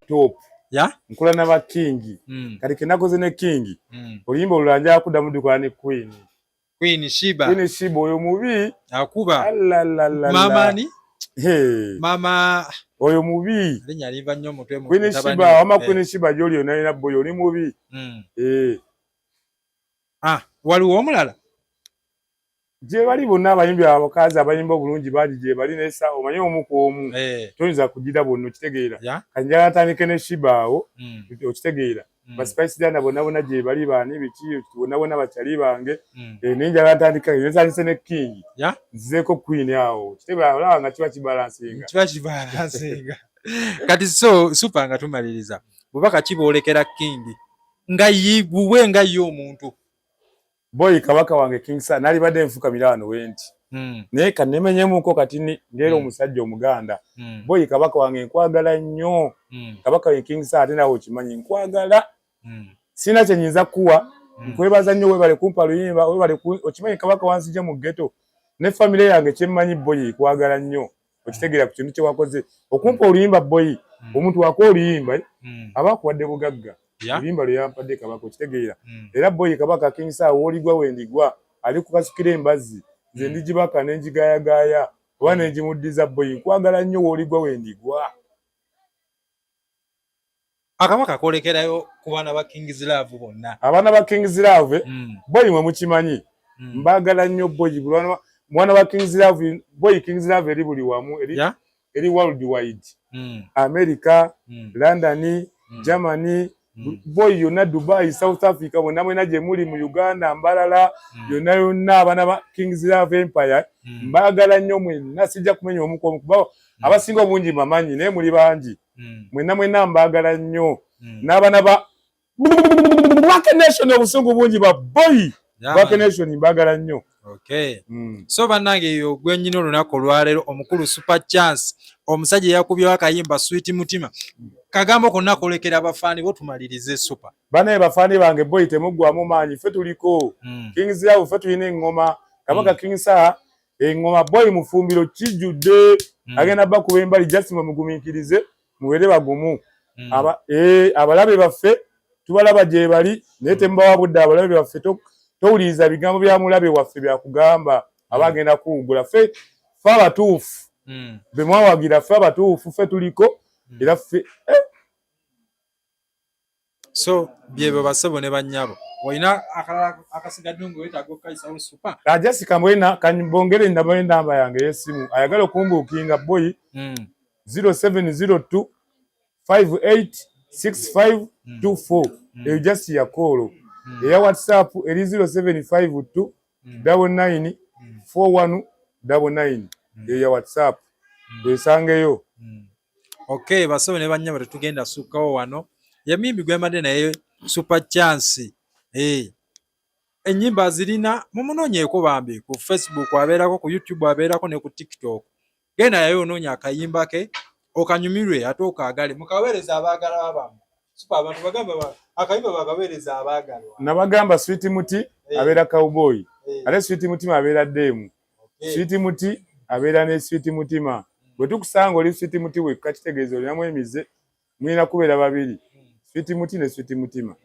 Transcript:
top ya nkola n'aba king kati kenakoze ne king oluyimba olulanja kuddamu dukola ne Queen Shiba oyo mubi akuba mama ni hey mama oyo mubi linya liva nnyo mutwe mu Queen Shiba ama Queen Shiba joli onalina boy oli mubi waliwo omulala je bali bonna abayimbi abakazi abayimba obulungi baji je bali nesa omanyi omu ku omu toyinza kugira bonna okitegeera kanjala atandike ne Shiba awo okitegeera Spice Dana bonna je bali bani biki bonna bachali bange ninjala atandika yesalitse ne King nzeko Queen awo kiteba olanga kiba kibalansinga kati so super nga tumaliriza bubaka kiboolekera King nga yibuwe nga yo omuntu boy kabaka wange King Sa nali badde nfuka milano wenti naye kanemenyemuko kati ngero omusajja omuganda boy kabaka wange nkwagala nnyo kabaka we King Sa ate nawe okimanyi nkwagala sina kyenyinza kuwa nkwebaza nnyo webale kumpa luyimba webale okimanyi kabaka wansije mu ghetto ne family yange kyemmanyi boy kwagala nnyo okitegeera ku kintu kye wakoze okumpa oluyimba boy omuntu wako oluyimba abakuwadde bugagga oluyimba lwe yampadde kabaka okitegeera era boy kabaka King Sa woligwa wendigwa ali kukasukira embazi nze ndigibaka nenjigayagaya oba nenjimuddiza boy nkwagala nnyo woligwa wendigwa akabaka kolekerayo ku baana ba King's Love bonna abaana ba King's Love boy mwe mukimanyi mbagala nnyo boy mwana wa King's Love boy King's Love eri buli wamu eri worldwide America London Germany boy yonna Dubai South Africa bonna mwena gye muli mu Uganda Mbalala yonna abaana ba King's Love Empire mbagala nnyo mwenna sijja kumenya omukomo kuba abasinga obungi bamanyi naye muli bangi mwena mbagala nnyo n'abaana ba Black Nation obusungu bungi ba boy Black Nation mbagala nnyo so bannange eyo gwennyina olunaku olwaleero omukulu Super Chance omusajja yakubyewo akayimba Sweet Mutima kagambo konna kolekera abafaani bo tumalirize super banaye bafaani bange boy temuggwamu maanyi ffe tuliko King's Love ffe tulina eŋŋoma kabaka King Sa eŋŋoma boy mufumbiro kijjudde agenda bakuba embali just mugumiikirize muwere bagumu abalabe baffe tubalaba gye bali naye temubawa budde abalabe baffe towuliriza bigambo bya mulabe waffe byakugamba abagenda kuwugula ffe abatuufu be mwawagira ffe abatuufu ffe tuliko era ffe so byebyo basebo ne bannyabo olina akasigadde ngo wetaaga okukaisawo super Jessica mwena kanibongere namba yange y'essimu ayagala okumbuukinga boy 0702 586524 eyo just yakolo eya WhatsApp eri 0752 994199 eyo ya WhatsApp esangeyo okay basebo ne bannyabo tetugenda sukkawo wano yamimbi gwembadde naye Super Chance ennyimba zirina mumunoonyeeko bambi ku Facebook abeerako ku YouTube abeerako ne ku TikTok genda yayo onoonya akayimba ke okanyumirwe ate okaagale mukaweereza abaagalwa bammwe super abantu bagamba akayimba bakaweereza abaagalwa nabagamba Sweet Muti abeera cowboy ate Sweet Mutima abeera demu Sweet Muti abeera ne Sweet Mutima bwe tukusanga oli Sweet Muti wekka kitegeeza olinamu emize mwina kubeera babiri Sweet Muti ne Sweet Mutima